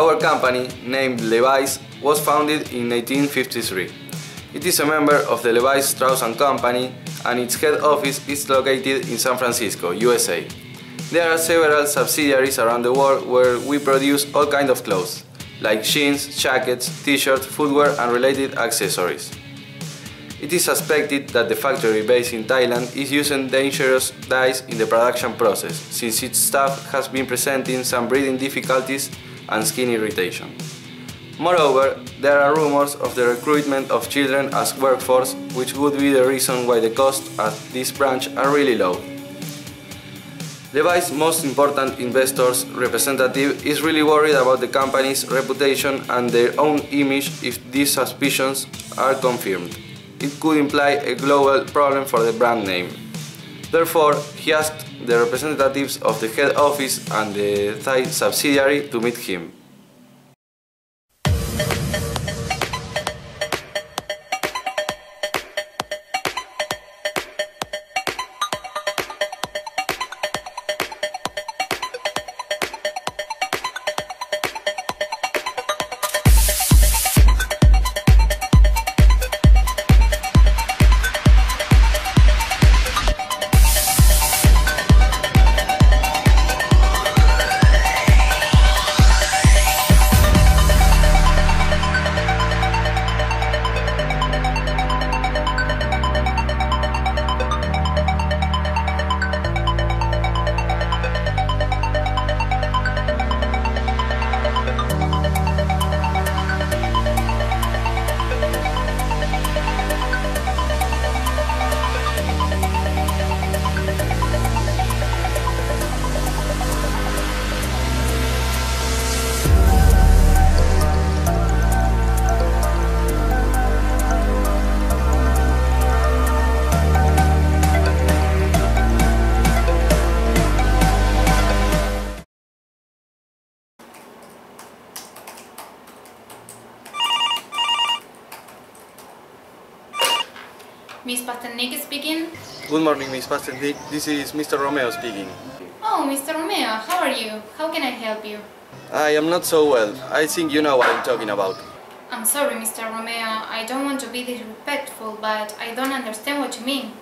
Our company, named Levi's, was founded in 1853. It is a member of the Levi Strauss & Company, and its head office is located in San Francisco, USA. There are several subsidiaries around the world where we produce all kinds of clothes, like jeans, jackets, t-shirts, footwear and related accessories. It is suspected that the factory based in Thailand is using dangerous dyes in the production process, since its staff has been presenting some breathing difficulties and skin irritation. Moreover, there are rumors of the recruitment of children as workforce, which would be the reason why the costs at this branch are really low. Levi's most important investors representative is really worried about the company's reputation and their own image if these suspicions are confirmed. It could imply a global problem for the brand name. Therefore, he asked the representatives of the head office and the Thai subsidiary to meet him. Miss Pasternak speaking. Good morning, Miss Pasternak. This is Mr. Romeo speaking. Oh, Mr. Romeo, how are you? How can I help you? I am not so well. I think you know what I'm talking about. I'm sorry, Mr. Romeo. I don't want to be disrespectful, but I don't understand what you mean.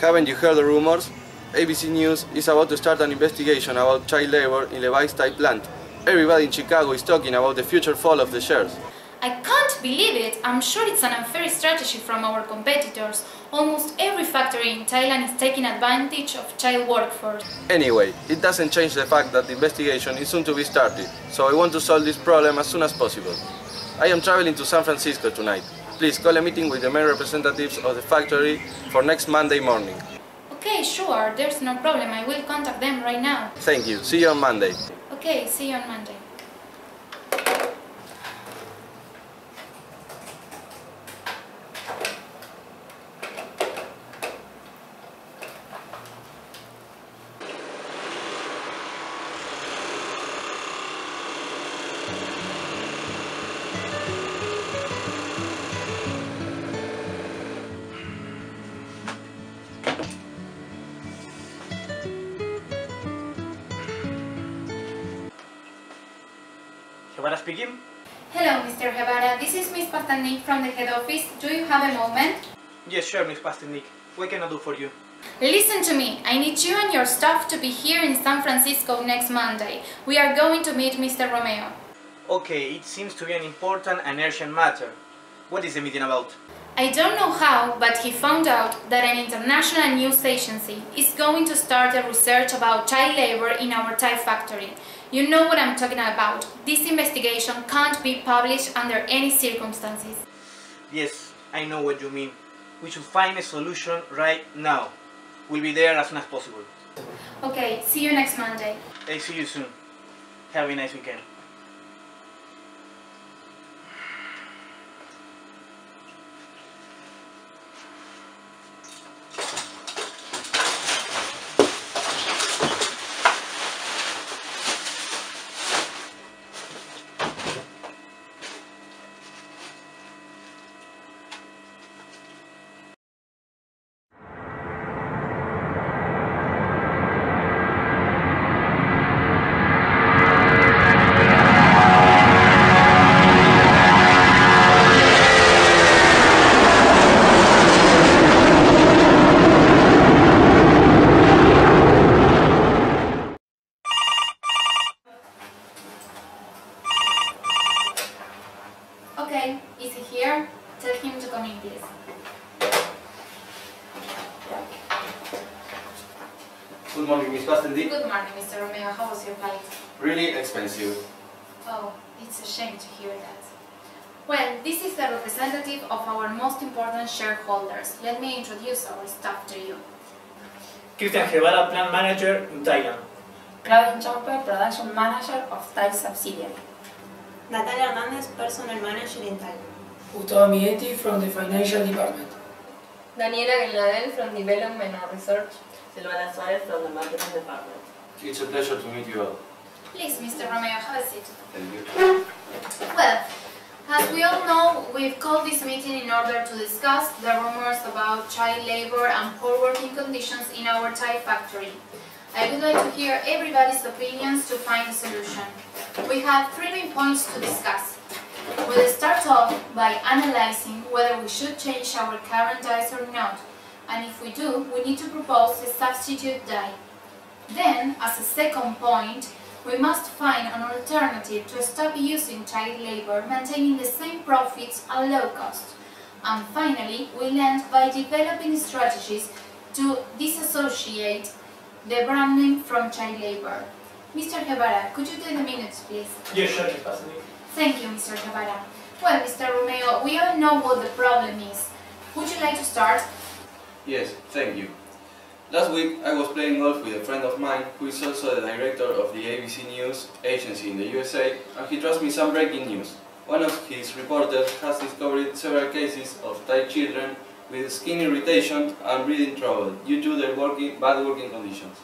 Haven't you heard the rumors? ABC News is about to start an investigation about child labor in Levi's Thai plant. Everybody in Chicago is talking about the future fall of the shares. I can't believe it! I'm sure it's an unfair strategy from our competitors. Almost every factory in Thailand is taking advantage of child workforce. Anyway, it doesn't change the fact that the investigation is soon to be started, so I want to solve this problem as soon as possible. I am traveling to San Francisco tonight. Please call a meeting with the main representatives of the factory for next Monday morning. Okay, sure, there's no problem. I will contact them right now. Thank you. See you on Monday. Okay, see you on Monday. Guevara speaking. Hello, Mr. Guevara. This is Miss Pasternak from the head office. Do you have a moment? Yes, sure, Miss Pasternak. What can I do for you? Listen to me. I need you and your staff to be here in San Francisco next Monday. We are going to meet Mr. Romeo. Okay, it seems to be an important and urgent matter. What is the meeting about? I don't know how, but he found out that an international news agency is going to start a research about child labor in our Thai factory. You know what I'm talking about. This investigation can't be published under any circumstances. Yes, I know what you mean. We should find a solution right now. We'll be there as soon as possible. Okay, see you next Monday. I see you soon. Have a nice weekend. Okay, is he here? Tell him to come in, please. Good morning, Miss Pastendi. Good morning, Mr. Romeo. How was your flight? Really expensive. Oh, it's a shame to hear that. Well, this is the representative of our most important shareholders. Let me introduce our staff to you. Christian Guevara, Plant Manager in Thailand. Claudia Chaupe, Production Manager of Thai subsidiary. Natalia Hernandez, Personal Manager in Thailand. Gustavo Miguetti from the Financial Department. Daniela Gladel from Development and Research. Silvana Suarez from the Marketing Department. It's a pleasure to meet you all. Please, Mr. Romeo, have a seat. Thank you. Well, as we all know, we've called this meeting in order to discuss the rumors about child labor and poor working conditions in our Thai factory. I would like to hear everybody's opinions to find a solution. We have 3 main points to discuss. We'll start off by analyzing whether we should change our current dyes or not, and if we do, we need to propose a substitute dye. Then, as a second point, we must find an alternative to stop using child labor, maintaining the same profits at low cost. And finally, we'll end by developing strategies to disassociate the branding from child labor. Mr. Guevara, could you take the minutes, please? Yes, sure, Miss Pastendi. Thank you, Mr. Guevara. Well, Mr. Romeo, we all know what the problem is. Would you like to start? Yes, thank you. Last week I was playing golf with a friend of mine who is also the director of the ABC News agency in the USA, and he trusts me some breaking news. One of his reporters has discovered several cases of Thai children with skin irritation and breathing trouble due to their bad working conditions.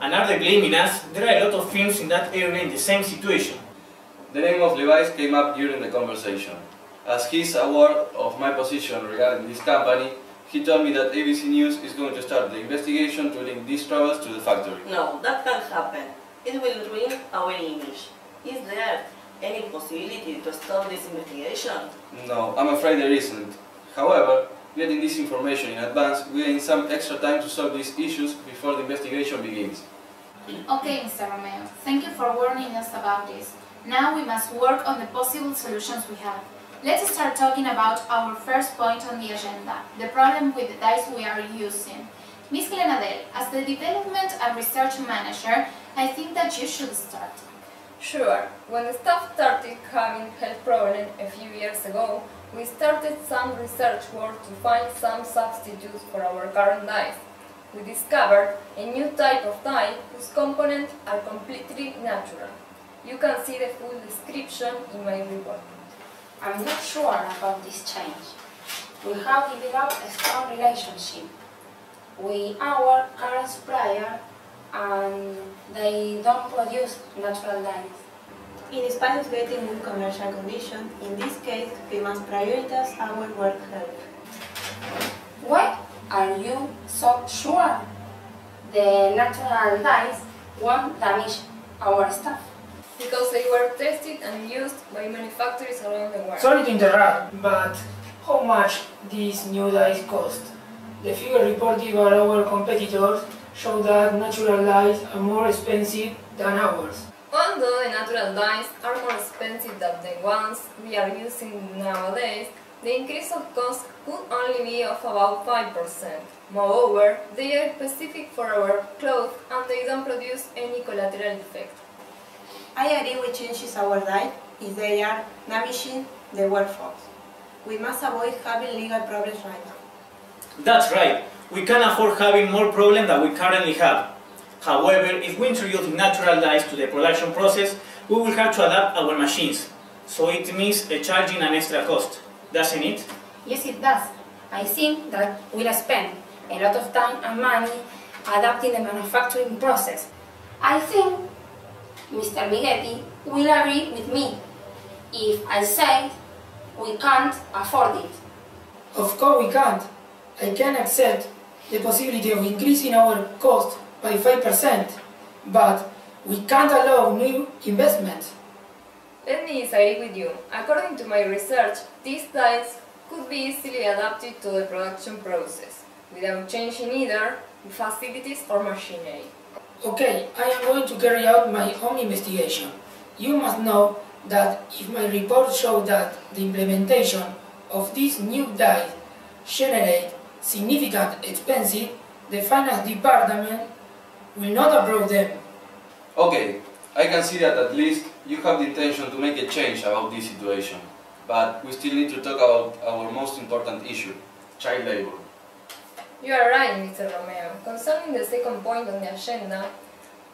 And are they blaming us? There are a lot of firms in that area in the same situation. The name of Levi came up during the conversation. As he's aware of my position regarding this company, he told me that ABC News is going to start the investigation to link these troubles to the factory. No, that can't happen. It will ruin our image. Is there any possibility to stop this investigation? No, I'm afraid there isn't. However, getting this information in advance will gain some extra time to solve these issues before the investigation begins. Okay, Mr. Romeo. Thank you for warning us about this. Now we must work on the possible solutions we have. Let's start talking about our first point on the agenda, the problem with the dyes we are using. Ms. Glenadel, as the Development and Research Manager, I think that you should start. Sure. When the staff started having health problems a few years ago, we started some research work to find some substitutes for our current dyes. We discovered a new type of dye whose components are completely natural. You can see the full description in my report. I'm not sure about this change. We have developed a strong relationship with our current supplier and they don't produce natural dyes. In spite of getting good commercial conditions, in this case, we must prioritize our work health. Why are you so sure the natural dyes won't damage our stuff? Because they were tested and used by manufacturers around the world. Sorry to interrupt, but how much these new dyes cost? The figure reported by our competitors show that natural dyes are more expensive than ours. Although the natural dyes are more expensive than the ones we are using nowadays, the increase of cost could only be of about 5%. Moreover, they are specific for our clothes and they don't produce any collateral effect. I agree with changes our dye if they are damaging the workforce. We must avoid having legal problems right now. That's right. We can't afford having more problems than we currently have. However, if we introduce natural dyes to the production process, we will have to adapt our machines. So it means charging an extra cost, doesn't it? Yes, it does. I think that we'll spend a lot of time and money adapting the manufacturing process. I think Mr. Miguetti will agree with me if I say we can't afford it. Of course we can't. I can accept the possibility of increasing our cost by 5%, but we can't allow new investments. Let me disagree with you. According to my research, these dyes could be easily adapted to the production process, without changing either facilities or machinery. Okay, I am going to carry out my own investigation. You must know that if my report shows that the implementation of these new dies generate significant expenses, the finance department will not approve them. Okay, I can see that at least you have the intention to make a change about this situation, but we still need to talk about our most important issue, child labor. You are right, Mr. Romeo. Concerning the second point on the agenda,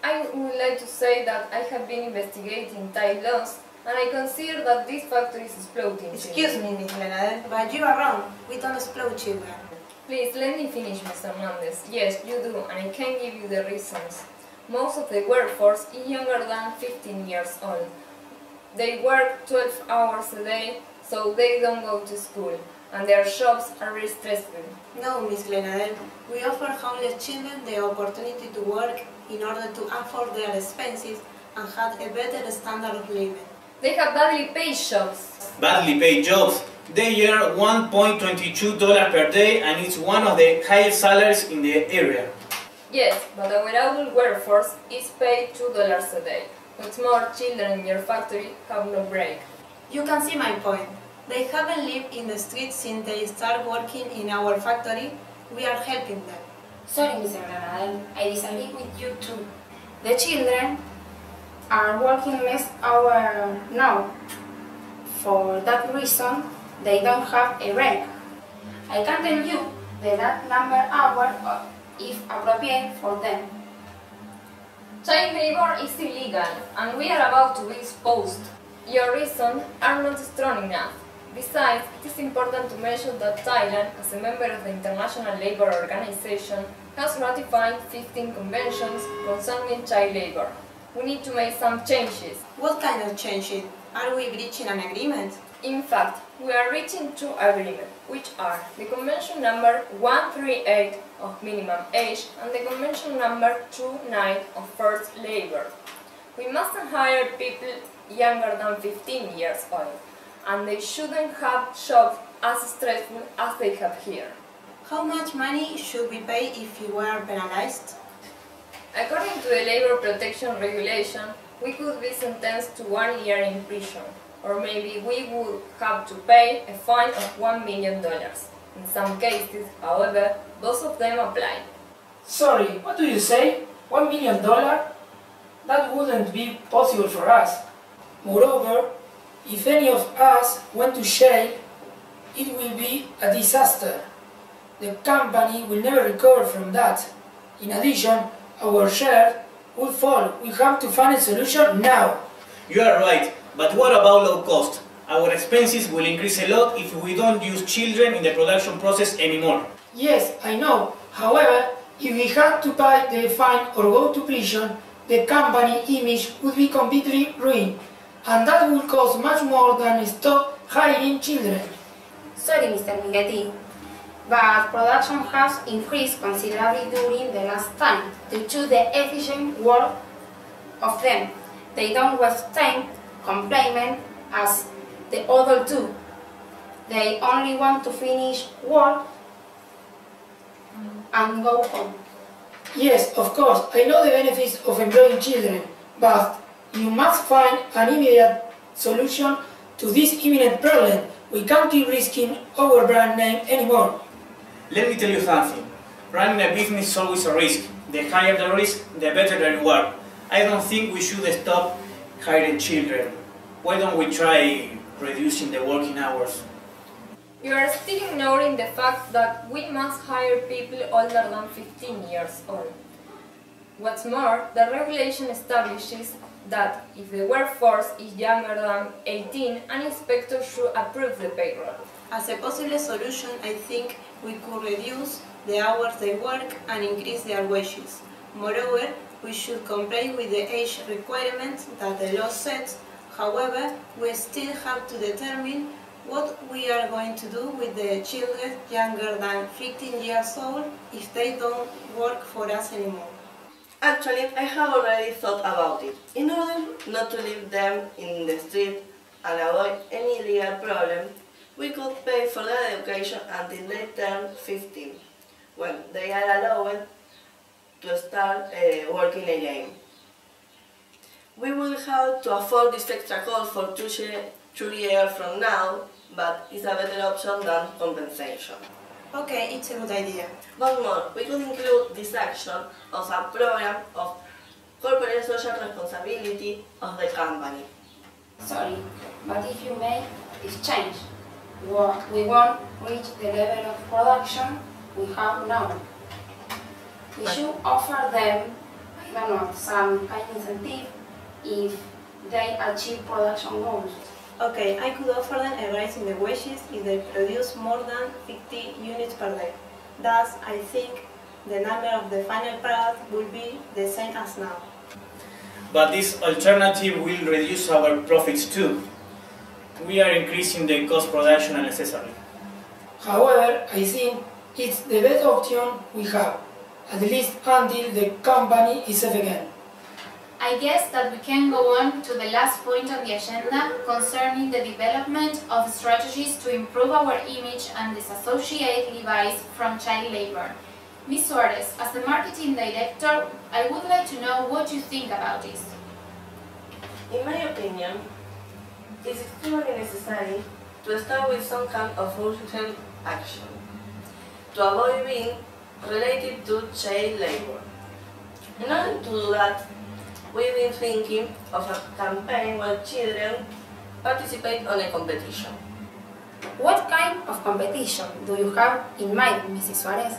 I would like to say that I have been investigating child laws and I consider that this factory is exploiting Excuse me, Ms. Grenadel, but you are wrong. We don't exploit children. Please, let me finish, Mr. Hernandez. Yes, you do, and I can give you the reasons. Most of the workforce is younger than 15 years old. They work 12 hours a day, so they don't go to school, and their jobs are very stressful. No, Ms. Grenadel, we offer homeless children the opportunity to work in order to afford their expenses and have a better standard of living. They have badly paid jobs. Badly paid jobs. They earn $1.22 per day and it's one of the highest salaries in the area. Yes, but our adult workforce is paid $2 a day. What's more, children in your factory have no break. You can see my point. They haven't lived in the streets since they start working in our factory. We are helping them. Sorry, Mr. Granadel, I disagree with you too. The children are working less hours now. For that reason, they don't have a break. I can tell you that number of hours is appropriate for them. Child labor is illegal, and we are about to be exposed. Your reasons are not strong enough. Besides, it is important to mention that Thailand, as a member of the International Labour Organization, has ratified 15 conventions concerning child labor. We need to make some changes. What kind of changes? Are we breaching an agreement? In fact, we are reaching two agreements, which are the Convention number 138 of minimum age and the Convention number 29 of forced labor. We mustn't hire people younger than 15 years old, and they shouldn't have jobs as stressful as they have here. How much money should we pay if we were penalized? According to the Labor Protection Regulation, we could be sentenced to 1 year in prison, or maybe we would have to pay a fine of $1 million. In some cases, however, both of them apply. Sorry, what do you say? $1 million? That wouldn't be possible for us. Moreover, if any of us went to jail, it will be a disaster. The company will never recover from that. In addition, our share will fall. We have to find a solution now. You are right, but what about low cost? Our expenses will increase a lot if we don't use children in the production process anymore. Yes, I know. However, if we had to pay the fine or go to prison, the company image would be completely ruined, and that would cost much more than stop hiring children. Sorry, Mr. Migeti, but production has increased considerably during the last time due to the efficient work of them. They don't waste time complaining as the others do. They only want to finish work and go home. Yes, of course, I know the benefits of employing children, but you must find an immediate solution to this imminent problem. We can't keep risking our brand name anymore. Let me tell you something. Running a business is always a risk. The higher the risk, the better the reward. I don't think we should stop hiring children. Why don't we try reducing the working hours? You are still ignoring the fact that we must hire people older than 15 years old. What's more, the regulation establishes that if the workforce is younger than 18, an inspector should approve the payroll. As a possible solution, I think we could reduce the hours they work and increase their wages. Moreover, we should comply with the age requirements that the law sets. However, we still have to determine what we are going to do with the children younger than 15 years old if they don't work for us anymore. Actually, I have already thought about it. In order not to leave them in the street and avoid any legal problem, we could pay for their education until they turn 15, when they are allowed to start working again. We will have to afford this extra cost for 2 years from now, but it's a better option than compensation. Okay, it's a good idea. But more, we could include this action as a program of corporate social responsibility of the company. Sorry, but if you make this change, we won't reach the level of production we have now. We should offer them, I don't know, some kind of incentive if they achieve production goals. Okay, I could offer them a rise in the wages if they produce more than 50 units per day. Thus, I think the number of the final product will be the same as now. But this alternative will reduce our profits too. We are increasing the cost production unnecessarily. However, I think it's the best option we have, at least until the company is safe again. I guess that we can go on to the last point on the agenda concerning the development of strategies to improve our image and disassociate Levi's from child labor. Ms. Suarez, as the marketing director, I would like to know what you think about this. In my opinion, it's extremely necessary to start with some kind of urgent action to avoid being related to child labor. In order to do that, we've been thinking of a campaign where children participate on a competition. What kind of competition do you have in mind, Mrs. Suarez?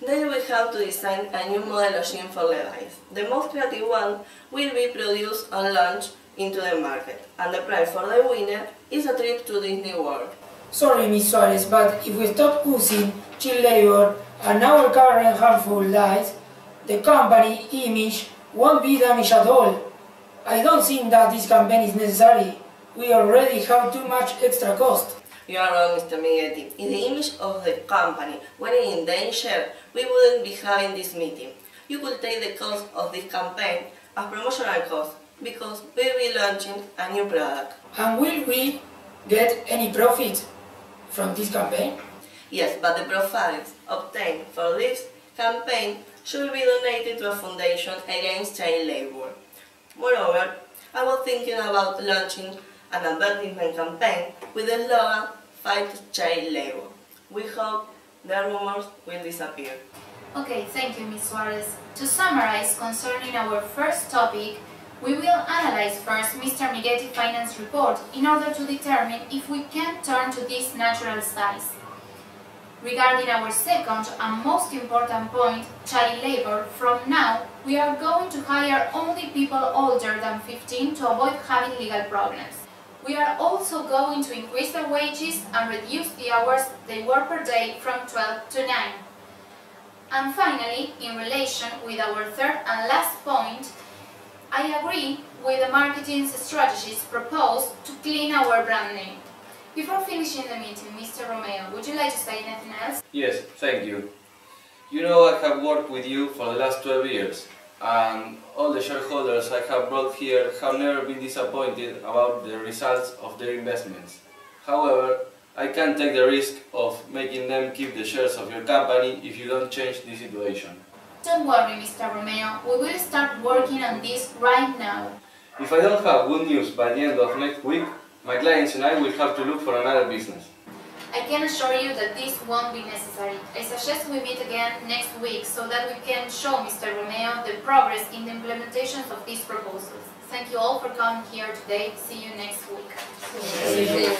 Then we have to design a new model of jeans for Levi's. The most creative one will be produced and launched into the market, and the prize for the winner is a trip to Disney World. Sorry, Ms. Suarez, but if we stop using child labor and our current harmful lies, the company image won't be damaged at all. I don't think that this campaign is necessary. We already have too much extra cost. You are wrong, Mr. Miguetti. If the image of the company were in danger, we wouldn't be having this meeting. You could take the cost of this campaign as promotional cost because we'll be launching a new product. And will we get any profit from this campaign? Yes, but the profits obtained for this campaign should be donated to a foundation against child labor. Moreover, I was thinking about launching an advertisement campaign with the slogan "Fight Child Labor." We hope the rumors will disappear. Okay, thank you, Ms. Suarez. To summarize concerning our first topic, we will analyze first Mr. Miguetti's finance report in order to determine if we can turn to this natural size. Regarding our second and most important point, child labor, from now we are going to hire only people older than 15 to avoid having legal problems. We are also going to increase their wages and reduce the hours they work per day from 12 to 9. And finally, in relation with our third and last point, I agree with the marketing strategies proposed to clean our brand name. Before finishing the meeting, Mr. Romeo, would you like to say anything else? Yes, thank you. You know, I have worked with you for the last 12 years, and all the shareholders I have brought here have never been disappointed about the results of their investments. However, I can't take the risk of making them keep the shares of your company if you don't change the situation. Don't worry, Mr. Romeo, we will start working on this right now. If I don't have good news by the end of next week, my clients and I will have to look for another business. I can assure you that this won't be necessary. I suggest we meet again next week so that we can show Mr. Romeo the progress in the implementation of these proposals. Thank you all for coming here today. See you next week. See you.